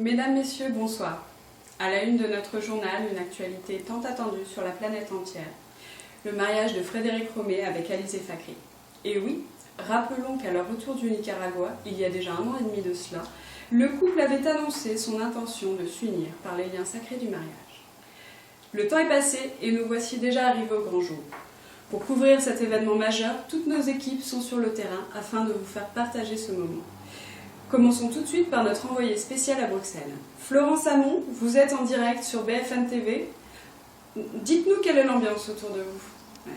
Mesdames, Messieurs, bonsoir. À la une de notre journal, une actualité tant attendue sur la planète entière. Le mariage de Frédéric Romé avec Alizé Fakri. Et oui, rappelons qu'à leur retour du Nicaragua, il y a déjà 1 an et demi de cela, le couple avait annoncé son intention de s'unir par les liens sacrés du mariage. Le temps est passé et nous voici déjà arrivés au grand jour. Pour couvrir cet événement majeur, toutes nos équipes sont sur le terrain afin de vous faire partager ce moment. Commençons tout de suite par notre envoyé spécial à Bruxelles. Florence Hamon, vous êtes en direct sur BFM TV. Dites-nous quelle est l'ambiance autour de vous.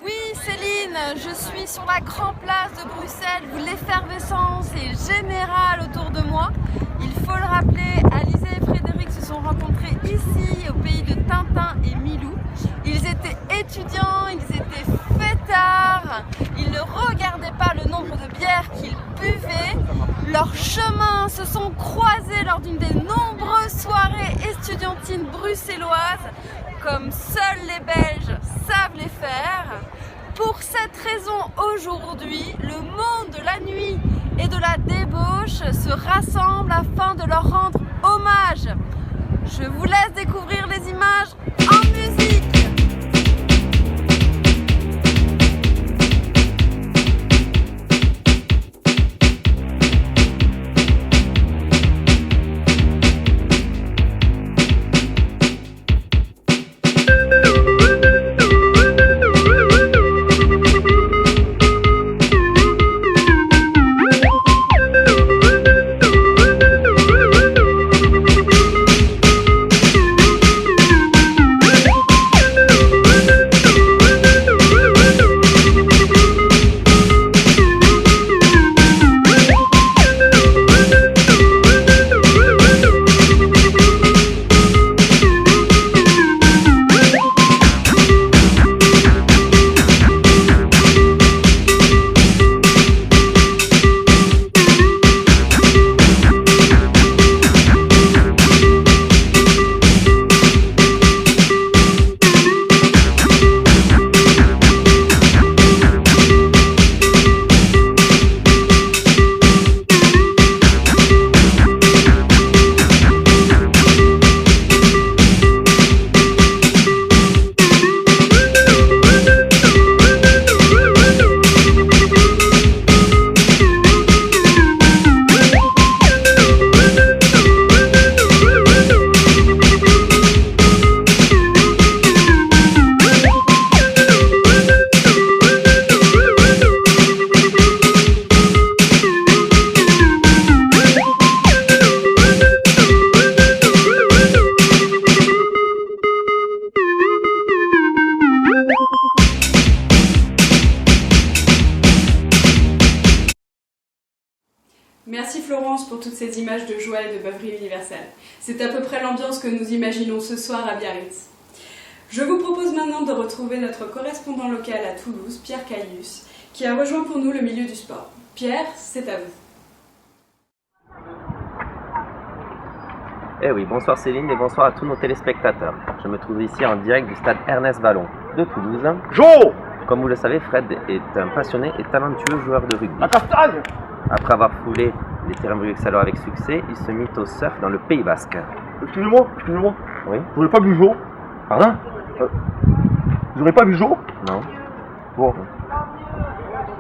Oui Céline, je suis sur la grande place de Bruxelles où l'effervescence est générale autour de moi. Il faut le rappeler, Alizé et Frédéric se sont rencontrés ici, au pays de Tintin et Milou. Ils étaient étudiants, ils étaient fêtards, ils ne regardaient pas le nombre de bières qu'ils buvaient. Leurs chemins se sont croisés lors d'une des nombreuses soirées estudiantines bruxelloises, comme seuls les Belges savent les faire. Pour cette raison, aujourd'hui, le monde de la nuit et de la débauche se rassemble afin de leur rendre hommage. Je vous laisse découvrir les images en musique. Merci Florence pour toutes ces images de joie et de beuverie universelle. C'est à peu près l'ambiance que nous imaginons ce soir à Biarritz. Je vous propose maintenant de retrouver notre correspondant local à Toulouse, Pierre Caillus, qui a rejoint pour nous le milieu du sport. Pierre, c'est à vous. Eh oui, bonsoir Céline et bonsoir à tous nos téléspectateurs. Je me trouve ici en direct du stade Ernest Vallon de Toulouse. Jo! Comme vous le savez, Fred est un passionné et talentueux joueur de rugby. La castagne! Après avoir foulé les terrains bruxellois avec succès, il se mit au surf dans le Pays Basque. Excusez-moi. Oui. Vous n'aurez pas vu Jo? Pardon? Vous n'aurez pas vu Jo? Non. Bon.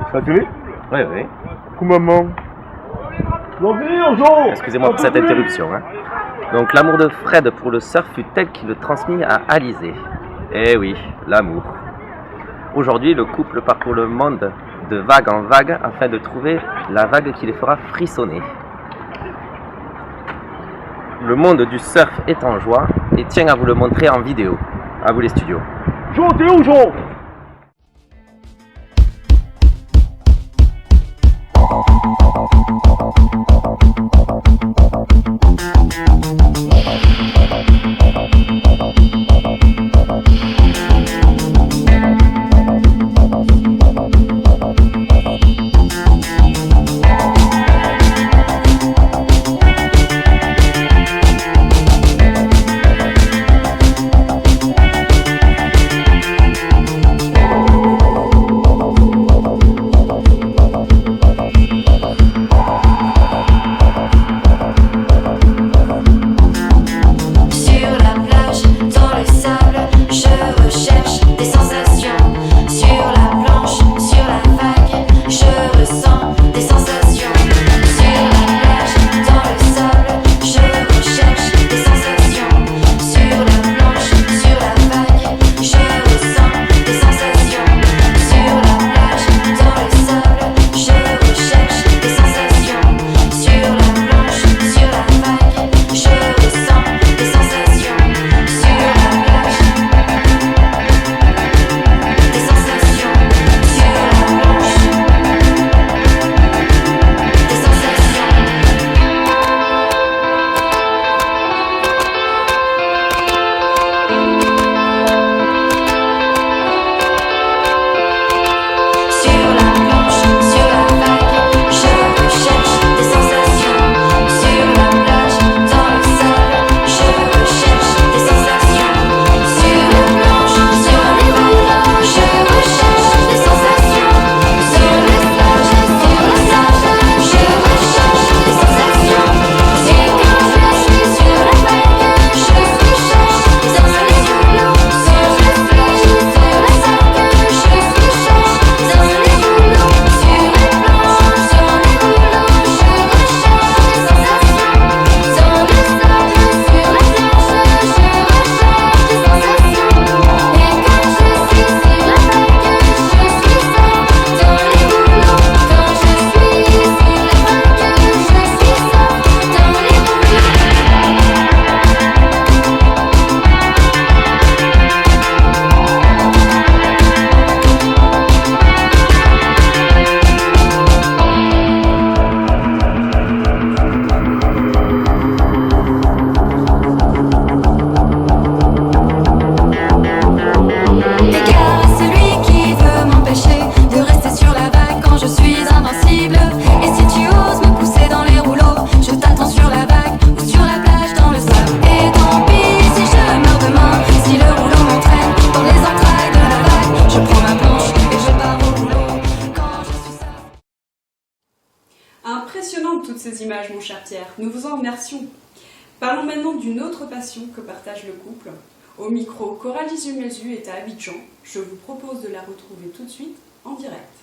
C'est la télé? Oui, oui. Maman. Revenir, Jo! Excusez-moi pour cette interruption. Donc l'amour de Fred pour le surf fut tel qu'il le transmit à Alizé. Eh oui, l'amour. Aujourd'hui, le couple parcourt le monde de vague en vague afin de trouver la vague qui les fera frissonner. Le monde du surf est en joie et tient à vous le montrer en vidéo. À vous les studios. Jo, t'es où, Jo? images, mon cher Pierre. Nous vous en remercions. Parlons maintenant d'une autre passion que partage le couple. Au micro, Coralie Zumelzu est à Abidjan. Je vous propose de la retrouver tout de suite en direct.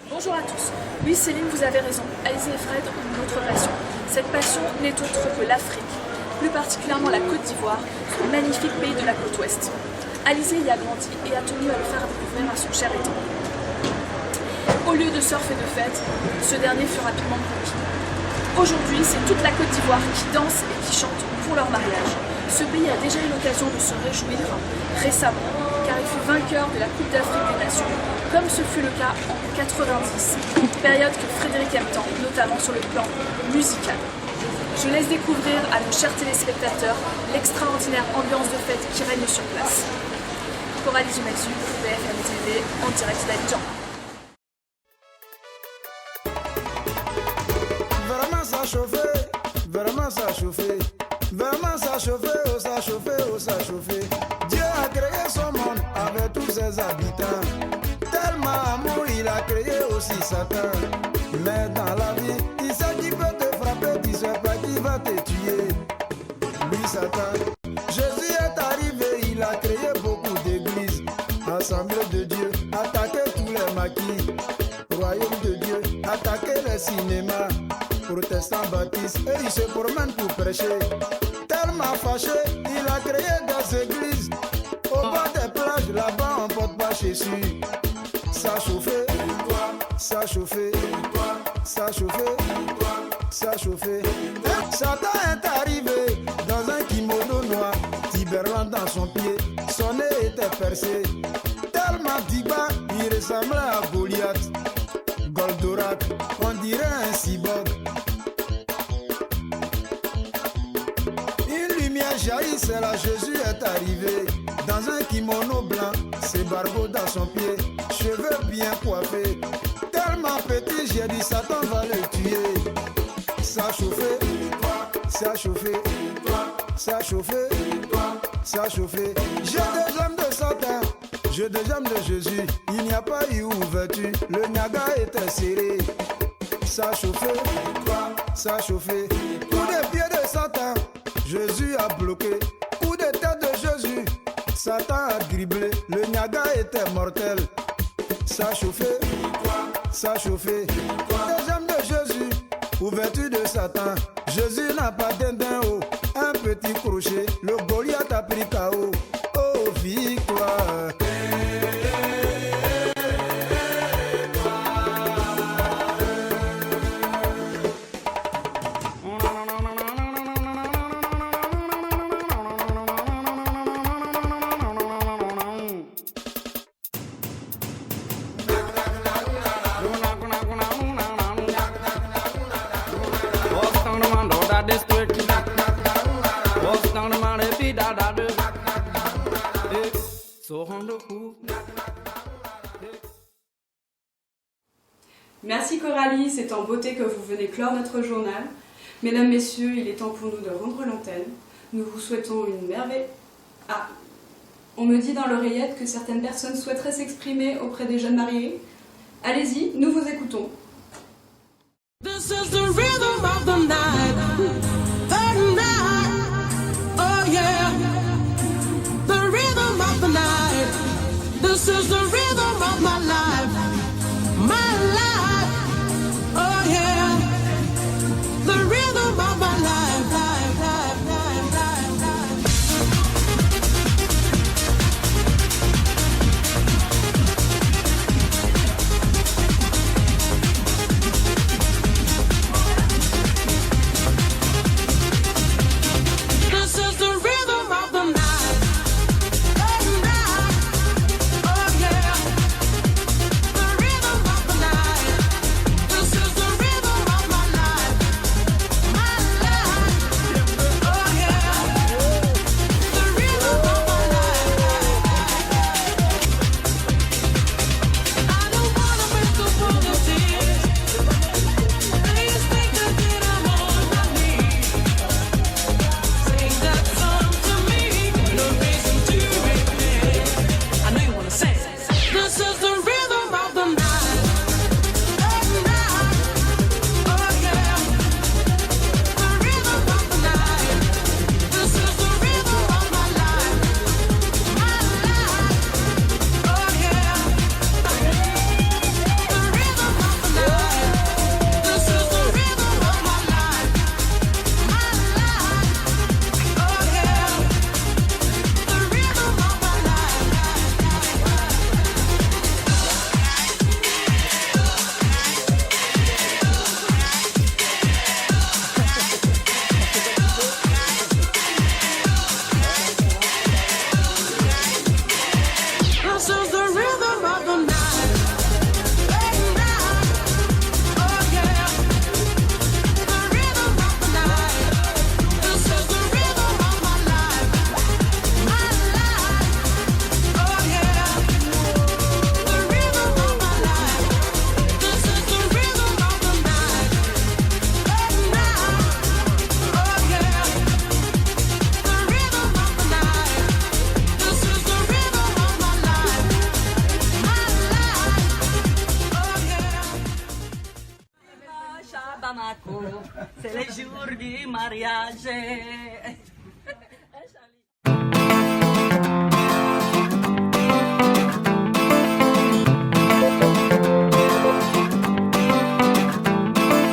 Bonjour à tous. Oui, Céline, vous avez raison. Alizé et Fred ont une autre passion. Cette passion n'est autre que l'Afrique, plus particulièrement la Côte d'Ivoire, ce magnifique pays de la côte ouest. Alizé y a grandi et a tenu à le faire découvrir à son cher étang. Au lieu de surf et de fête, ce dernier fut rapidement conquis. Aujourd'hui, c'est toute la Côte d'Ivoire qui danse et qui chante pour leur mariage. Ce pays a déjà eu l'occasion de se réjouir récemment, car il fut vainqueur de la Coupe d'Afrique des Nations, comme ce fut le cas en 90, période que Frédéric aime tant, notamment sur le plan musical. Je laisse découvrir à nos chers téléspectateurs l'extraordinaire ambiance de fête qui règne sur place. Coralie Zumelzu, BFM TV, en direct d'Abidjan. Vraiment ça chauffé, vraiment ça chauffé, vraiment ça chauffé, oh ça chauffé, oh ça chauffé. Dieu a créé son monde avec tous ses habitants. Tellement amour il a créé aussi Satan. Mais dans la vie, il sait qui peut te frapper, tu sais pas qui va te tuer. Lui Satan. Jésus est arrivé, il a créé beaucoup d'églises. Assemblée de Dieu, attaquer tous les maquis. Royaume de Dieu, attaquer les cinémas. Protestants baptistes, et il se promène pour prêcher. Tellement fâché, il a créé des églises. Au bord des plages, là-bas on porte pas Jésus. Ça chauffait, ça chauffait, ça chauffait, ça chauffait. Satan est arrivé dans un kimono noir, Tiberland dans son pied, son nez était percé. Tellement diba, il ressemblait à Goliath. Goldorak, on dirait un cyborg. Une lumière jaillit, c'est là Jésus est arrivé. Dans un kimono blanc, ses barbeaux dans son pied, cheveux bien coiffés. Tellement petit, j'ai dit Satan va le tuer. Ça chauffait, ça chauffait, ça chauffait, ça chauffait. J'ai des jambes de Satan, j'ai des jambes de Jésus. Il n'y a pas eu ouverture, le Niagara était serré. Ça chauffait, ça chauffait. Coup de pied de Satan, Jésus a bloqué. Coup de tête de Jésus, Satan a criblé. Le Niagara était mortel. Ça chauffait, ça chauffait. Les jambes de Jésus, ouverture de Satan. Jésus n'a pas d'indin, un petit crochet. Le Goliath a pris KO. Oh, victoire. Merci Coralie, c'est en beauté que vous venez clore notre journal. Mesdames, Messieurs, il est temps pour nous de rendre l'antenne. Nous vous souhaitons une merveille... Ah, on me dit dans l'oreillette que certaines personnes souhaiteraient s'exprimer auprès des jeunes mariés. Allez-y, nous vous écoutons. This is the rhythm of the night, oh yeah, the rhythm of the night. This is the rhythm of my life, oh yeah, the rhythm of my life, life, life, life, life, life. This is the rhythm of the night, oh yeah. mariage.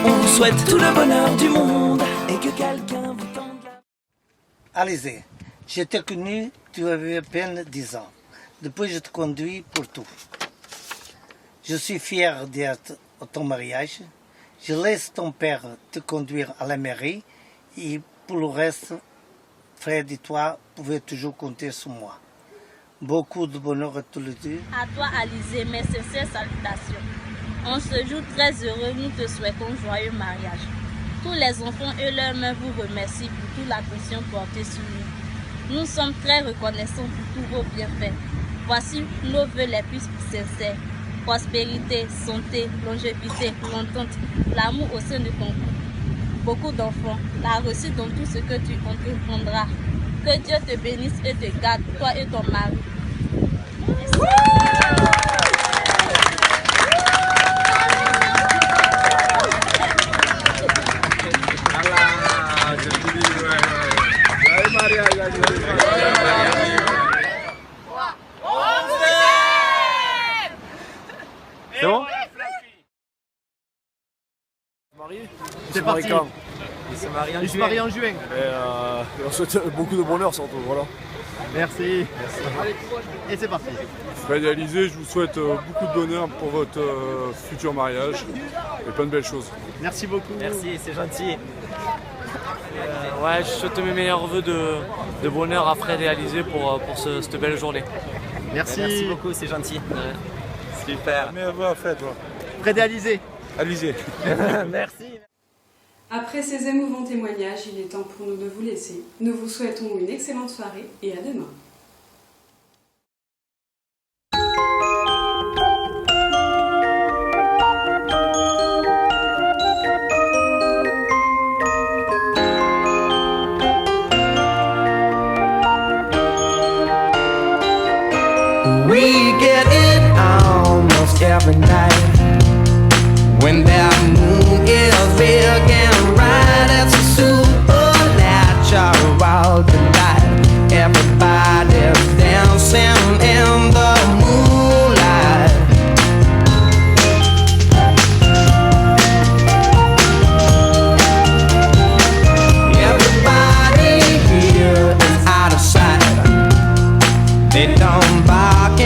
On vous souhaite tout le bonheur du monde et que quelqu'un vous tende la... Alizé, je t'ai connu, tu avais à peine 10 ans. Depuis, je te conduis pour tout. Je suis fier d'être à ton mariage. Je laisse ton père te conduire à la mairie et pour le reste, Fred et toi pouvez toujours compter sur moi. Beaucoup de bonheur à tous les deux. À toi, Alizé, mes sincères salutations. En ce jour très heureux, nous te souhaitons joyeux mariage. Tous les enfants et leurs mères vous remercient pour toute l'attention portée sur nous. Nous sommes très reconnaissants pour tous vos bienfaits. Voici nos vœux les plus sincères. Prospérité, santé, longévité, l'entente, l'amour au sein de ton couple. Beaucoup d'enfants, la réussite dans tout ce que tu entreprendras. Que Dieu te bénisse et te garde, toi et ton mari. C'est bon? C'est parti. Il se marie en juin. Et on souhaite beaucoup de bonheur surtout, voilà. Merci. Et c'est parti. Fred et Alizé, je vous souhaite beaucoup de bonheur pour votre futur mariage et plein de belles choses. Merci beaucoup. Merci, c'est gentil. Ouais, je souhaite mes meilleurs vœux de bonheur à Fred et Alizé pour cette belle journée. Merci. Merci beaucoup, c'est gentil. Super. Mais va, Fred, toi. Fred et Alizé. Alizé. Merci. Après ces émouvants témoignages, il est temps pour nous de vous laisser. Nous vous souhaitons une excellente soirée et à demain. We get it almost every night when that moon is big and bright. It's a supernatural delight. Everybody's dancing in the moonlight. Everybody here is out of sight. They don't bark